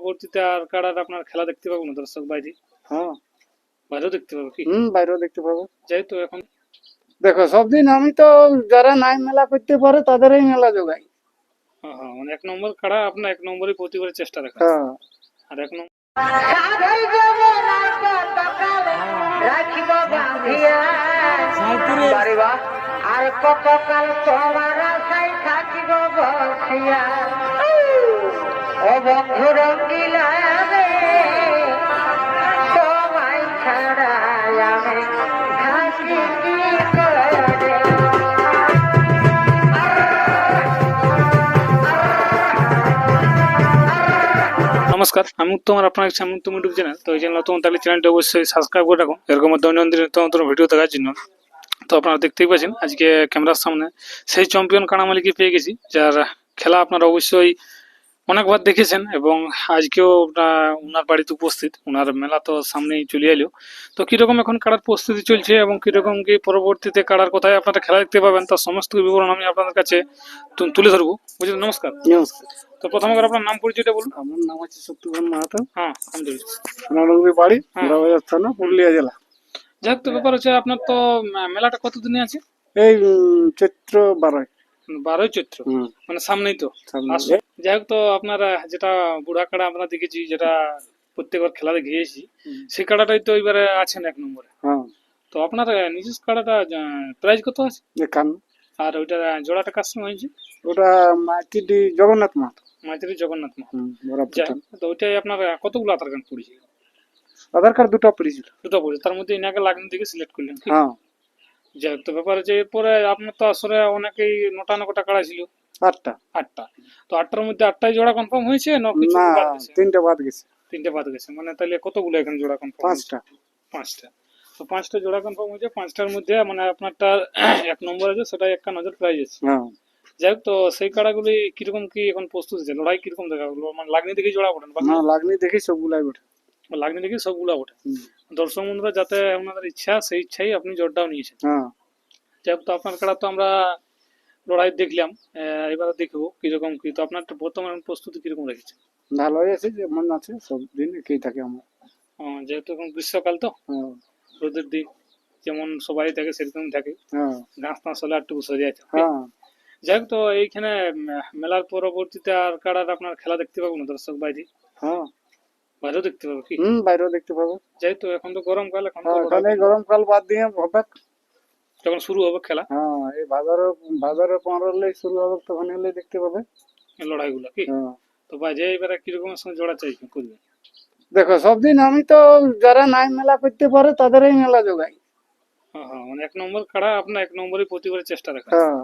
পরবর্তীতে আর কাড়ার আপনার খেলা দেখতে পাবো না দর্শক বাইরে? হ্যাঁ, বাইরেও দেখতে পাবো কি? বাইরেও দেখতে পাবো। যেহেতু এখন দেখো সবদিন আমি তো যারা নাই মেলা করতে পারে তাদেরই মেলা জোগাই। হ্যাঁ হ্যাঁ, মানে 1 নম্বর কাড়া আপনার 1 নম্বরই প্রতিবারের চেষ্টা রাখা। হ্যাঁ, আর 1 নম্বর আর কতকাল তোমার আশায় থাকিব বসিয়া ও বন্ধু রঙ্গিলা রে তোমায় ছাড়া আমি থাকি কি করে। নমস্কার, আমি উত্তম আর আপনার সামনে উত্তম ইউটিউব চ্যানেল। তো এই চ্যানেল নতুন তাহলে চ্যানেলটা অবশ্যই সাবস্ক্রাইব করে রাখুন এরকম দৈনন্দিন নিত্য নতুন ভিডিও দেখার জন্য। তো আপনারা দেখতেই পাচ্ছেন আজকে ক্যামেরার সামনে সেই চ্যাম্পিয়ন কাড়া মালিককে পেয়ে গেছি, যার খেলা আপনারা অবশ্যই অনেকবার দেখেছেন এবং আজকেও ওনার বাড়িতে উপস্থিত। ওনার মেলা তো সামনেই চলে এলো। তো কিরকম এখন কাড়ার প্রস্তুতি চলছে এবং কিরকম কি পরবর্তীতে কাড়ার কোথায় আপনারা খেলা দেখতে পাবেন তার সমস্ত বিবরণ আমি আপনাদের কাছে তুলে ধরবো। বুঝলেন? নমস্কার। নমস্কার। তো প্রথমে করে আপনার নাম পরিচয়টা বলুন। আমার নাম হচ্ছে শত্রুঘ্ন মাহাতো। হ্যাঁ, আলহামদুলিল্লাহ। সোনাডুঙ্গরি বাড়ি, হ্যাঁ। ঘোড়াবাজার থানা, পুরুলিয়া জেলা। যাই হোক, তো ব্যাপার হচ্ছে আপনার তো মেলাটা কতদিনে আছে? এই চৈত্র 12। 12ই চৈত্র, মানে সামনেই তো আসুন। যাই হোক, তো আপনারা যেটা বুড়া কাড়া আমরা দেখেছি, যেটা প্রত্যেকবার খেলাতে গিয়েছি, সেই কাড়াটাই তো এবারে আছেন 1 নম্বরে। হ্যাঁ, তো আপনার নিজস্ব কাড়াটা প্রাইস কত আছে? 51। আর ওইটা জোড়াটা কার সঙ্গে হয়েছে? ওটা মাইতিডি জগন্নাথ মাহাতো। মাইতিরি জগন্নাথ মাহাতো। বরাবর। যাই হোক, তো ওইটাই আপনার কতগুলো আধার কার্ড পড়েছে? আধার কার্ড দুটো পড়েছিল। দুটো পড়েছে, তার মধ্যে ইনাকে লাগনি থেকে সিলেক্ট করলেন কি? হ্যাঁ, যাই হোক, তো ব্যাপার হচ্ছে এরপরে আপনার তো আসলে অনেকেই নটা কাড়া ছিল। 8টা। 8টা। তো 8টার মধ্যে 8টাই জোড়া কনফার্ম হয়েছে না কিছু না, বাদ গেছে? 3টে বাদ গেছে। 3টে বাদ গেছে, মানে তাহলে কতগুলো এখন জোড়া কনফার্ম? 5টা। 5টা। তো 5টা জোড়া কনফার্ম হয়েছে। 5টার মধ্যে মানে আপনারটা 1 নম্বর আছে, সেটাই 51,000 প্রাইজ আছে। হ্যাঁ, যাই হোক, তো সেই কাড়াগুলি কিরকম কি এখন প্রস্তুত আছে? লড়াই কিরকম দেখা গেলো? মানে লাগনি দেখে জোড়া ওঠেন? না লাগনি দেখি সবগুলাই ওঠে। লাগনি দেখে সবগুলা ওঠে। দর্শক বন্ধুরা যাতে ওনাদের ইচ্ছা, সেই ইচ্ছাই আপনি জোরটাও নিয়েছেন। হ্যাঁ, যাই হোক, তো আপনার কাড়া তো আমরা লড়াই দেখলাম, এবার দেখবো কিরকম কি। তো আপনার বর্তমান প্রস্তুতি কিরকম রেখেছেন? ভালোই আছে, যেমন আছে সব দিন একই থাকে আমার। যেহেতু এখন গ্রীষ্মকাল তো হ্যাঁ, রোদের দিন যেমন সবাই থাকে সেরকম থাকে, হ্যাঁ, ঘাস টাস হলে একটু সরে আছে। হ্যাঁ, যাই হোক, তো এইখানে মেলার পরবর্তীতে আর কাড়ার আপনার খেলা দেখতে পাবো না দর্শক বাইরে? হ্যাঁ, বাইরেও দেখতে পাবো কি? বাইরেও দেখতে পাবো। যেহেতু এখন তো গরমকাল, এখন তো এখন এই গরমকাল বাদ দিয়ে হবে যখন শুরু হবে খেলা, হ্যাঁ, এই ভাদরের 15 শুরু হবে, তখন এলে দেখতে পাবে লড়াইগুলো কি। হ্যাঁ। তো বাইরে এবারে কিরকমের সঙ্গে জোড়া চাই করবে? দেখো সবদিন আমি তো যারা নাই মেলা করতে পারে তাদেরই মেলা জোগাই। হ্যাঁ হ্যাঁ, মানে 1 নম্বর কাড়া আপনার 1 নম্বরই প্রতিবারের চেষ্টা রাখা। হ্যাঁ,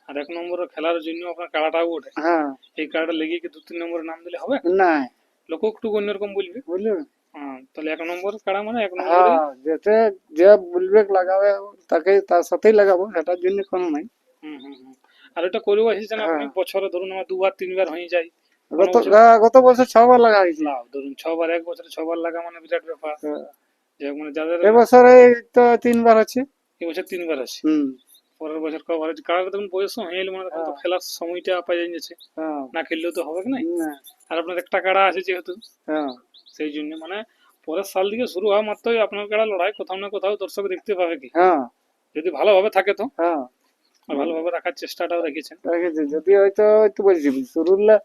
আর 1 নম্বরের খেলার জন্য আপনার কাড়াটাও ওঠে। হ্যাঁ, এই কাড়াটা লেগে কি 2-3 নম্বরের নাম দিলে হবে? না লোক একটু অন্যরকম বলবে। বুঝলে। হ্যাঁ, তাহলে 1 নম্বর কাড়া মানে 1 নম্বরই। হ্যাঁ, যেতে যে বলবে লাগাবে তাকে তার সাথেই লাগাবো, সেটার জন্য কোনো নাই। হুম হুম হুম। আর এটা করেও আসছেন আপনি বছরে, ধরুন আমার 2-3 বার হয়ে যায়। গত বছর 6 বার লাগা হয়েছিল। লাভ ধরুন 6 বার, 1 বছরে 6 বার লাগা মানে বিরাট ব্যাপার। যাই হোক, মানে যাদের এবছরে তো 3 বার আছে। এবছর 3 বার আছে, হুম, পরের বছর কবার আছে? কারণ তখন বয়স হয়ে এলো, মানে তখন তো খেলার সময়টা পাই যাচ্ছে, হ্যাঁ, না খেললেও তো হবে না। না, আর আপনার একটা কাড়া আছে যেহেতু, হ্যাঁ, সেই জন্য মানে পরের সাল থেকে শুরু হওয়া মাত্রই আপনার কাড়া লড়াই কোথাও না কোথাও দর্শক দেখতে পাবে কি, হ্যাঁ, যদি ভালোভাবে থাকে তো। হ্যাঁ, আর ভালোভাবে রাখার চেষ্টাটাও রেখেছেন। রেখেছি। যদি হয়তো একটু বলছি শুরু হলে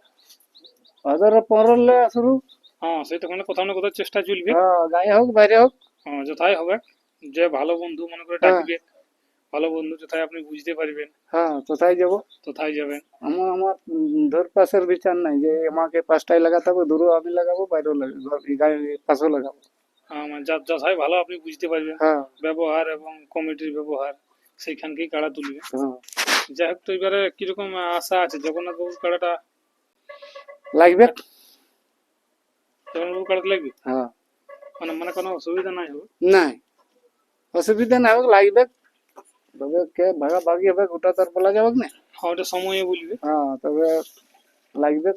2015 শুরু। হ্যাঁ, সেই তখন কোথাও না কোথাও চেষ্টা চলবে। হ্যাঁ, গায়ে হোক বাইরে হোক। হ্যাঁ, যথাই হবে। যে ভালো বন্ধু মনে করে ডাকবে, ভালো বন্ধু যথাই আপনি বুঝতে পারবেন, হ্যাঁ, কোথায় যাবো তথায় যাবেন। আমার ধর পাশের বিচার নাই যে আমাকে 5টায় লাগাতে হবে, দূরও আমি লাগাবো, বাইরেও লাগাবো, গায়ে পাশেও লাগাবো। মানে যথাই ভালো আপনি বুঝতে পারবেন হ্যাঁ, ব্যবহার এবং কমিটির ব্যবহার, সেইখানকেই কাড়া তুলবে। হ্যাঁ, যাই হোক, তো এবারে কিরকম আশা আছে জগন্নাথ বাবুর কাড়াটা? লাগবে। জগন্নাথ বাবুর কাড়াটা লাগবে, হ্যাঁ, মানে মানে কোনো অসুবিধা নাই হবে? নাই অসুবিধা না হোক, লাগবে। তবে কে ভাগাভাগি হবে ওটা তো আর বলা যাবে না। হ্যাঁ, ওটা সময়ে বলবে। হ্যাঁ, তবে লাগবে,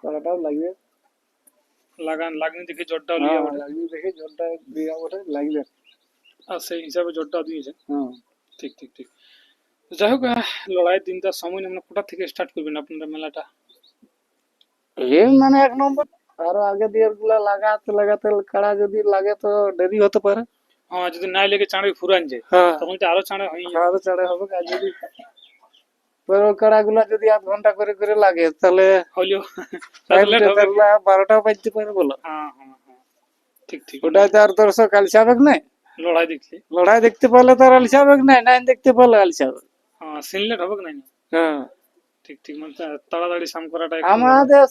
করাটাও লাগবে। লাগনি দেখে জোরটাও লিয়ে হ্যাঁ, ওঠে। লাগবে দেখে জলটা দিয়ে ওঠে, লাগবে। আর সেই হিসাবে জোরটাও দিয়েছে। হ্যাঁ, ঠিক ঠিক ঠিক। তো যাই হোক, লড়াইয়ের দিনটার সময় মানে কোথা থেকে স্টার্ট করবেন আপনারা মেলাটা? এই মানে 1 নম্বর আরো আগে দিয়ে গুলা লাগাতে লাগাতে কাড়া যদি লাগে তো দেরি হতে পারে। হ্যাঁ যদি নাই লেগে চাঁড়ে ফুরান যায় হ্যাঁ তখন তো আরো চাঁড়ে হয়ে যাবে। আরো চড়ে হবে। আর যদি বড় কাড়া গুলা যদি 1 ঘন্টা করে করে লাগে তাহলে হলেও লেট হবে। 12টা বাজতে পারে বলো। হ্যাঁ হ্যাঁ হ্যাঁ ঠিক ঠিক। ওটাই তো আর দর্শক আলসাবেক নাই। লড়াই দেখছি। লড়াই দেখতে পারলে তো আর আলসাবেক নাই, নাই দেখতে পারলে আলসাবেক। হ্যাঁ সিনলেট হবে কি নাই? হ্যাঁ ঠিক ঠিক মানে তাড়াতাড়ি সাম করাটা আমাদের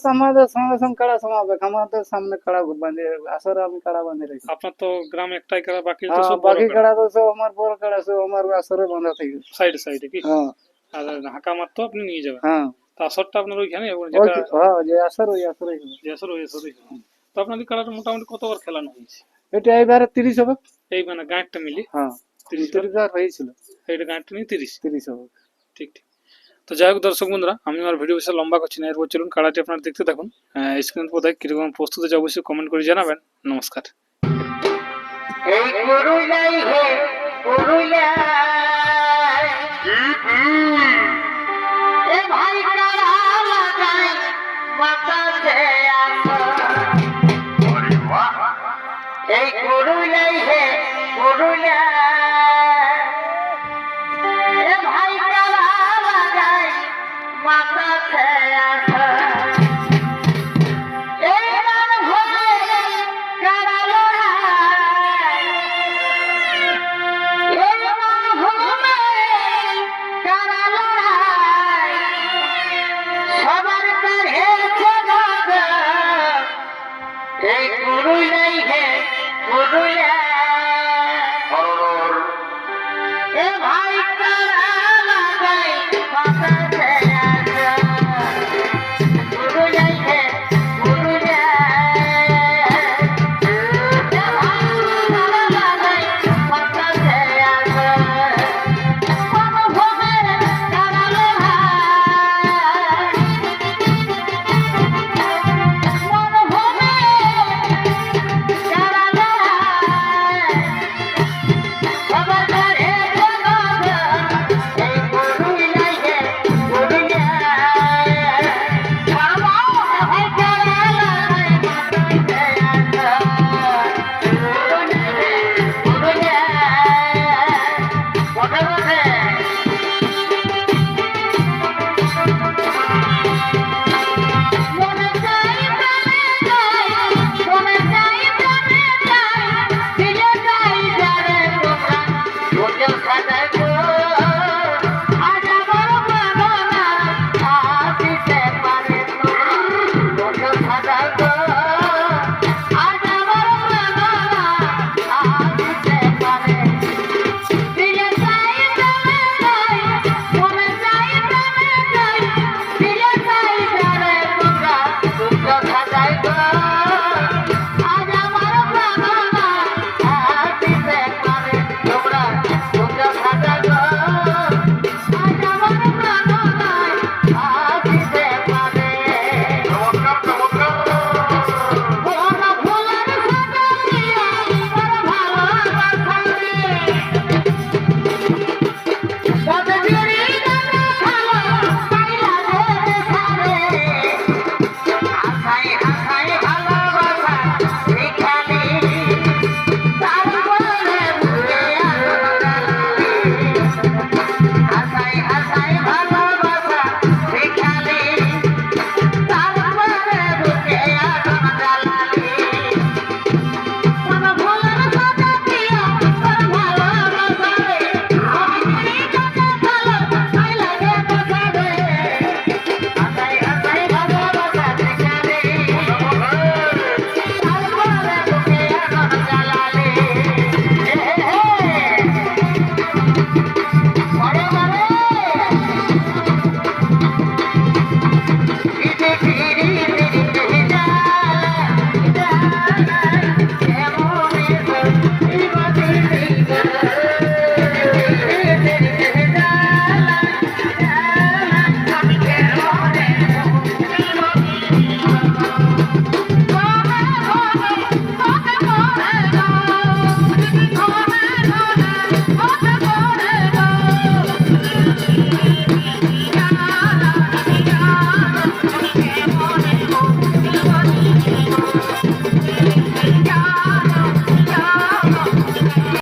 সঙ্গে সঙ্গে কাড়া সমাবেক। আমাদের সামনে কাড়া বাঁধে আসরে আমি কাড়া বাঁধে রাখি। আপনার তো গ্রামে একটাই করা বাকি তো হ্যাঁ সব বাকি কাড়া তো সব আমার বড় কাড়া সব আমার আসরে বাঁধা থাকে। সাইড সাইডে কি? হ্যাঁ আর হাঁকা মার তো আপনি নিয়ে যাবেন। হ্যাঁ তা আসরটা আপনার ওইখানে এবং ওই যেটা হ্যাঁ যে আসর ওই আসরে যে আসর ওই আসরই হবে। তো আপনাদের খেলাটা মোটামুটি কতবার খেলানো হয়েছে? এটা এবারে 30 হবে। এই মানে গাঁটটা মিলি হ্যাঁ 30 30 বার হয়েছিল। এইটা গাঁটটা নিয়ে 30 30 হবে। ঠিক ঠিক। তো যাই হোক দর্শক বন্ধুরা আমি আমার ভিডিও বেশি লম্বা করছি না, এরপর চলুন কাড়াটি আপনারা দেখতে থাকুন। স্ক্রিন পর্দায় কিরকম প্রস্তুত আছে অবশ্যই কমেন্ট করে জানাবেন। নমস্কার। এই পুরুলাই হে পুরুলাই এ ভাই কারা লাগাই বাতাসে আসো এই পুরুলাই হে পুরুলাই এ ভাই কারা লাগাই বাতাসে আসো এই রান ভরে কারা লড়াই এই রান ভরে কারা লড়াই সবার কাছে এই পুরুলাই হে পুরুলাই